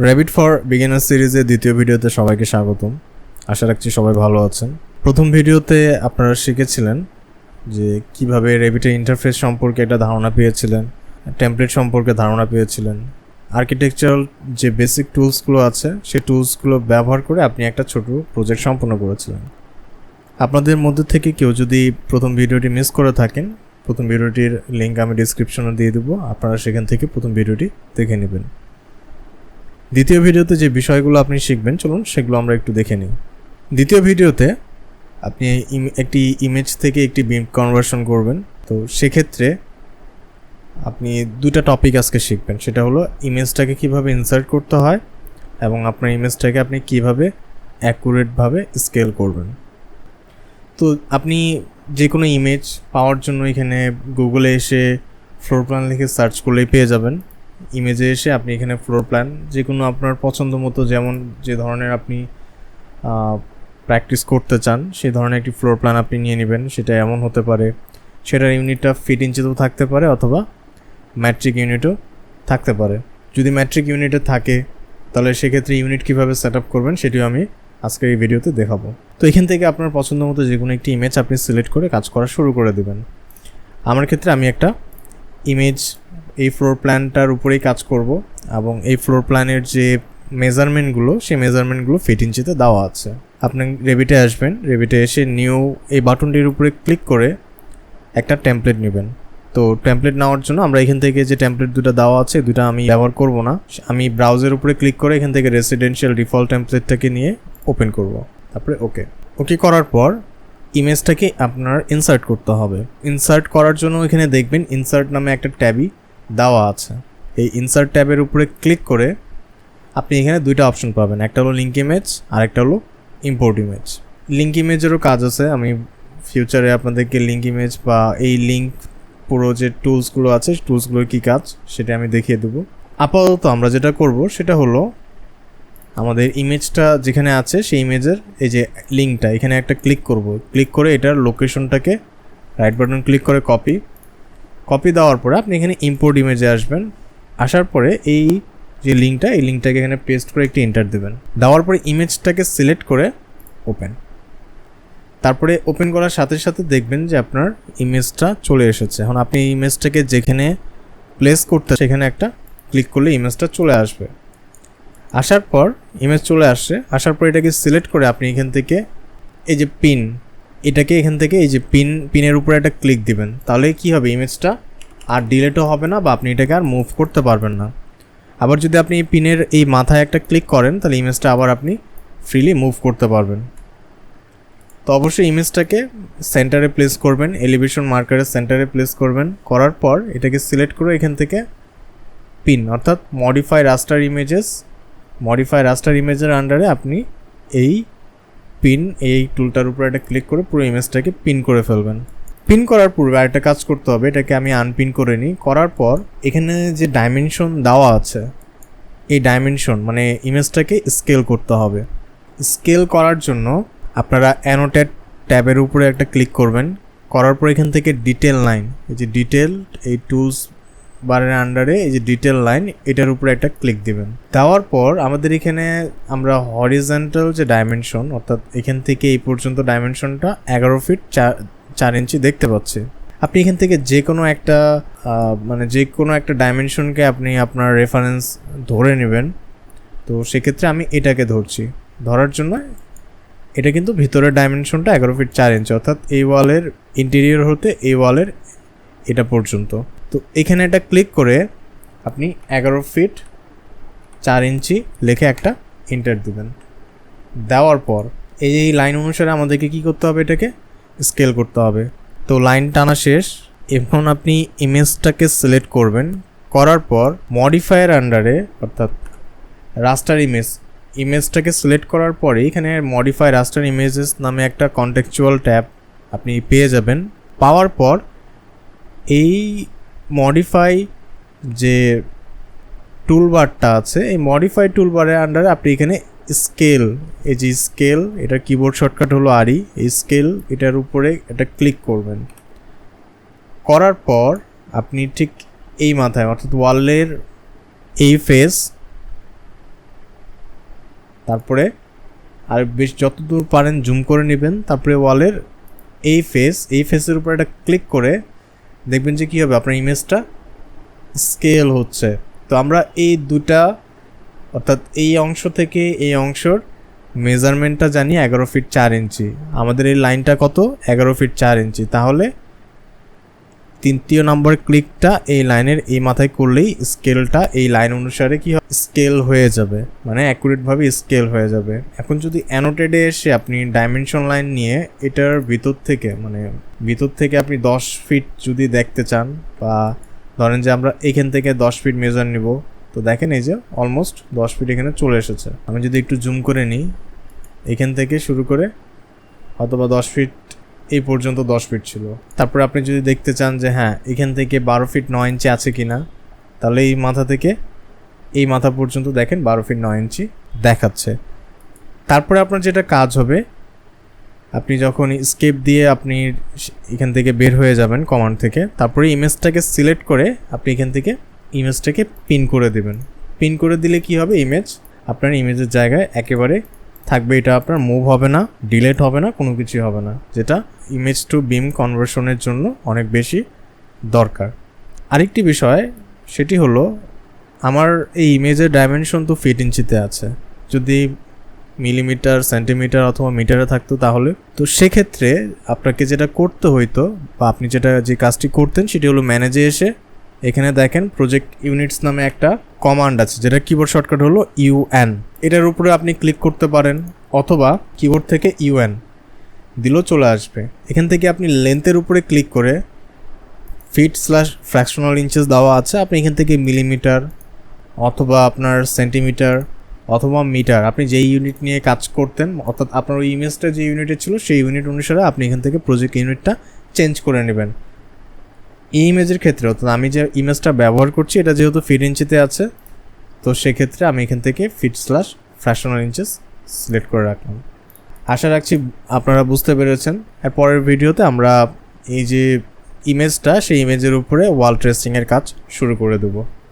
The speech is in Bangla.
র্যাবিট ফর বিগিনার সিরিজের দ্বিতীয় ভিডিওতে সবাইকে স্বাগতম। আশা রাখছি সবাই ভালো আছেন। প্রথম ভিডিওতে আপনারা শিখেছিলেন যে কিভাবে র্যাবিটের ইন্টারফেস সম্পর্কে একটা ধারণা পেয়েছিলেন, টেমপ্লেট সম্পর্কে ধারণা পেয়েছিলেন, আর্কিটেকচারাল যে বেসিক টুলসগুলো আছে সেই টুলসগুলো ব্যবহার করে আপনি একটা ছোট প্রজেক্ট সম্পন্ন করেছিলেন। আপনাদের মধ্যে থেকে কেউ যদি প্রথম ভিডিওটি মিস করে থাকেন, প্রথম ভিডিওটির লিঙ্ক আমি ডিসক্রিপশনে দিয়ে দেবো, আপনারা সেখান থেকে প্রথম ভিডিওটি দেখে নেবেন। দ্বিতীয় ভিডিওতে যে বিষয়গুলো আপনি শিখবেন, চলুন সেগুলো আমরা একটু দেখে নিই। দ্বিতীয় ভিডিওতে আপনি একটি ইমেজ থেকে একটি বিম কনভার্সন করবেন। তো সেক্ষেত্রে আপনি দুটো টপিক আজকে শিখবেন, সেটা হলো ইমেজটাকে কিভাবে ইনসার্ট করতে হয় এবং আপনার ইমেজটাকে আপনি কিভাবে অ্যাকুরেটভাবে স্কেল করবেন। তো আপনি যে কোনো ইমেজ পাওয়ার জন্য এখানে গুগলে এসে ফ্লোর প্ল্যান লিখে সার্চ করলেই পেয়ে যাবেন। ইমেজে এসে আপনি এখানে ফ্লোর প্ল্যান যে কোনো আপনার পছন্দ মতো, যেমন যে ধরনের আপনি প্র্যাকটিস করতে চান সেই ধরনের একটি ফ্লোর প্ল্যান আপনি নিয়ে নেবেন। সেটা এমন হতে পারে, সেটার ইউনিটটা ফিট ইঞ্চিতেও থাকতে পারে অথবা ম্যাট্রিক ইউনিটও থাকতে পারে। যদি ম্যাট্রিক ইউনিটে থাকে তাহলে সেক্ষেত্রে ইউনিট কীভাবে সেট আপ করবেন সেটিও আমি আজকের এই ভিডিওতে দেখাবো। তো এখান থেকে আপনার পছন্দ মতো যে কোনো একটি ইমেজ আপনি সিলেক্ট করে কাজ করা শুরু করে দেবেন। আমার ক্ষেত্রে আমি একটা ইমেজ এই ফ্লোর প্ল্যানটার উপরেই কাজ করব এবং এই ফ্লোর প্ল্যানের যে মেজারমেন্টগুলো সেই মেজারমেন্টগুলো ফিট ইঞ্চিতে দেওয়া আছে। আপনি রেবিটে আসবেন, রেবিটে এসে নিউ এই বাটনটির উপরে ক্লিক করে একটা টেমপ্লেট নেবেন। তো টেমপ্লেট নেওয়ার জন্য আমরা এখান থেকে যে টেমপ্লেট দুটো দেওয়া আছে দুটো আমি ব্যবহার করব না, আমি ব্রাউজের উপরে ক্লিক করে এখান থেকে রেসিডেন্সিয়াল ডিফল্ট টেমপ্লেটটাকে নিয়ে ওপেন করব। তারপরে ওকে করার পর ইমেজটাকে আপনার ইনসার্ট করতে হবে। ইনসার্ট করার জন্য এখানে দেখবেন ইনসার্ট নামে একটা ট্যাবই দেওয়া আছে। এই ইনসার্ট ট্যাবের উপরে ক্লিক করে আপনি এখানে দুইটা অপশন পাবেন, একটা হলো লিঙ্ক ইমেজ আর একটা হলো ইম্পোর্ট ইমেজ। লিঙ্ক ইমেজেরও কাজ আছে, আমি ফিউচারে আপনাদেরকে লিঙ্ক ইমেজ বা এই লিঙ্ক পুরো যে টুলসগুলো আছে টুলসগুলোর কী কাজ সেটা আমি দেখিয়ে দেবো। আপাতত আমরা যেটা করব সেটা হলো আমাদের ইমেজটা যেখানে আছে সেই ইমেজের এই যে লিঙ্কটা এখানে একটা ক্লিক করব। ক্লিক করে এটার লোকেশনটাকে রাইট বাটন ক্লিক করে কপি দেওয়ার পরে আপনি এখানে ইম্পোর্ট ইমেজে আসবেন। আসার পরে এই যে লিঙ্কটা এই লিঙ্কটাকে এখানে পেস্ট করে একটি এন্টার দেবেন। দেওয়ার পরে ইমেজটাকে সিলেক্ট করে ওপেন। তারপরে ওপেন করার সাথে সাথে দেখবেন যে আপনার ইমেজটা চলে এসেছে। এখন আপনি ইমেজটাকে যেখানে প্লেস করতে সেখানে একটা ক্লিক করলে ইমেজটা চলে আসবে। আসার পর ইমেজ চলে আসছে, আসার পর এটাকে সিলেক্ট করে আপনি এখান থেকে এই যে এটাকে এখান থেকে এই যে পিনের উপরে একটা ক্লিক দিবেন। তাহলে কি হবে, ইমেজটা আর ডিলেটও হবে না বা আপনি এটাকে আর মুভ করতে পারবেন না। আবার যদি আপনি পিনের এই মাথায় একটা ক্লিক করেন তাহলে ইমেজটা আবার আপনি ফ্রিলি মুভ করতে পারবেন। তো অবশ্যই ইমেজটাকে সেন্টারে প্লেস করবেন, এলিভেশন মার্কারের সেন্টারে প্লেস করবেন। করার পর এটাকে সিলেক্ট করে এখান থেকে পিন অর্থাৎ মডিফাই রাস্টার ইমেজের আন্ডারে আপনি এই টুলটার উপরে একটা ক্লিক করে পুরো ইমেজটাকে পিন করে ফেলবেন। পিন করার পূর্বে আরেকটা কাজ করতে হবে, এটাকে আমি আনপিন করে নিই। করার পর এখানে যে ডাইমেনশন দেওয়া আছে এই ডাইমেনশন মানে ইমেজটাকে স্কেল করতে হবে। স্কেল করার জন্য আপনারা অ্যানোটেট ট্যাবের উপরে একটা ক্লিক করবেন। করার পর এখান থেকে ডিটেল লাইন, এই যে ডিটেল এই টুলস বারের আন্ডারে এই যে ডিটেল লাইন এটার উপরে একটা ক্লিক দিবেন। দেওয়ার পর আমাদের এখানে আমরা হরিজন্টাল যে ডাইমেনশন অর্থাৎ এখান থেকে এই পর্যন্ত ডাইমেনশনটা 11 ফিট 4 ইঞ্চি দেখতে পাচ্ছি। আপনি এখান থেকে যে কোনো একটা ডাইমেনশনকে আপনি আপনার রেফারেন্স ধরে নেবেন। তো সেক্ষেত্রে আমি এটাকে ধরছি। ধরার জন্য এটা কিন্তু ভিতরের ডাইমেনশনটা 11 ফিট 4 ইঞ্চি অর্থাৎ এই ওয়ালের ইন্টেরিয়র হতে এই ওয়ালের এটা পর্যন্ত। তো এখানে একটা ক্লিক করে আপনি 11 ফিট 4 ইঞ্চি লিখে একটা এন্টার দেবেন। দেওয়ার পর এই লাইন অনুসারে আমাদেরকে কী করতে হবে, এটাকে স্কেল করতে হবে। তো লাইন টানা শেষ। এখন আপনি ইমেজটাকে সিলেক্ট করবেন। করার পর মডিফায়ার আন্ডারে অর্থাৎ রাস্টার ইমেজটাকে সিলেক্ট করার পরে এখানে মডিফাই রাস্টার ইমেজেস নামে একটা কন্টেক্সচুয়াল ট্যাব আপনি পেয়ে যাবেন। পাওয়ার পর এই মডিফাই যে টুলবারটা আছে এই মডিফাই টুলবারের আন্ডারে আপনি এখানে স্কেল এটার কিবোর্ড শর্টকাট হলো আরই, এই স্কেল এটার উপরে এটা ক্লিক করবেন। করার পর আপনি ঠিক এই মাথায় অর্থাৎ ওয়ালের এই ফেস তারপরে আর বেশ যতদূর পারেন জুম করে নেবেন। তারপরে ওয়ালের এই ফেসের উপর একটা ক্লিক করে দেখবেন যে কী হবে, আপনার ইমেজটা স্কেল হচ্ছে। তো আমরা এই দুটা অর্থাৎ এই অংশ থেকে এই অংশর মেজারমেন্টটা জানি 11 ফিট 4 ইঞ্চি। আমাদের এই লাইনটা কত? 11 ফিট 4 ইঞ্চি। তাহলে 3য় নম্বর ক্লিকটা এই লাইনের এই মাথায় করলেই স্কেলটা এই লাইন অনুসারে কি হবে, স্কেল হয়ে যাবে, মানে অ্যাকুরেটভাবে স্কেল হয়ে যাবে। এখন যদি অ্যানোটেডে এসে আপনি ডাইমেনশন লাইন নিয়ে এটার ভিতর থেকে আপনি 10 ফিট যদি দেখতে চান, বা ধরেন যে আমরা এখান থেকে 10 ফিট মেজার নিব, তো দেখেন এই যে অলমোস্ট 10 ফিট এখানে চলে এসেছে। আমি যদি একটু জুম করে নিই, এখান থেকে শুরু করে অথবা 10 ফিট এই পর্যন্ত 10 ফিট ছিল। তারপরে আপনি যদি দেখতে চান যে হ্যাঁ এখান থেকে 12 ফিট 9 ইঞ্চি আছে কি না, তাহলে এই মাথা থেকে এই মাথা পর্যন্ত দেখেন 12 ফিট 9 ইঞ্চি দেখাচ্ছে। তারপরে আপনার যেটা কাজ হবে, আপনি যখন স্কেপ দিয়ে আপনি এখান থেকে বের হয়ে যাবেন কমান্ড থেকে, তারপরে ইমেজটাকে সিলেক্ট করে আপনি এখান থেকে ইমেজটাকে পিন করে দেবেন। পিন করে দিলে কি হবে, ইমেজ আপনার ইমেজের জায়গায় একেবারে থাকবে। এটা আপনার মুভ হবে না, ডিলেট হবে না, কোনো কিছুই হবে না, যেটা ইমেজ টু বিম কনভার্সনের জন্য অনেক বেশি দরকার। আরেকটি বিষয় সেটি হলো, আমার এই ইমেজের ডাইমেনশন তো ফিট ইঞ্চিতে আছে, যদি মিলিমিটার, সেন্টিমিটার অথবা মিটারে থাকতো তাহলে তো সেক্ষেত্রে আপনাকে যেটা করতে হইতো, বা আপনি যে কাজটি করতেন সেটি হলো ম্যানেজে এসে এখানে দেখেন প্রজেক্ট ইউনিটস নামে একটা কমান্ড আছে, যেটা কিবোর্ড শর্টকাট হলো UN। এটার উপরে আপনি ক্লিক করতে পারেন, অথবা কিবোর্ড থেকে UN দিলেও চলে আসবে। এখান থেকে আপনি লেন্থের উপরে ক্লিক করে ফিট/ফ্র্যাকশনাল ইঞ্চেস দেওয়া আছে, আপনি এখান থেকে মিলিমিটার অথবা আপনার সেন্টিমিটার অথবা মিটার, আপনি যেই ইউনিট নিয়ে কাজ করতেন, অর্থাৎ আপনার ওই ইমেজটা যে ইউনিটে ছিল সেই ইউনিট অনুসারে আপনি এখান থেকে প্রজেক্ট ইউনিটটা চেঞ্জ করে নেবেন। এই ইমেজের ক্ষেত্রে অর্থাৎ আমি যে ইমেজটা ব্যবহার করছি এটা যেহেতু ফিট ইঞ্চিতে আছে, তো সেক্ষেত্রে আমি এখান থেকে ফিট/ফ্র্যাকশনাল ইঞ্চেস সিলেক্ট করে রাখলাম। আশা রাখছি আপনারা বুঝতে পেরেছেন। আর পরের ভিডিওতে আমরা এই যে ইমেজটা, সেই ইমেজের উপরে ওয়াল ট্রেসিংয়ের কাজ শুরু করে দেবো।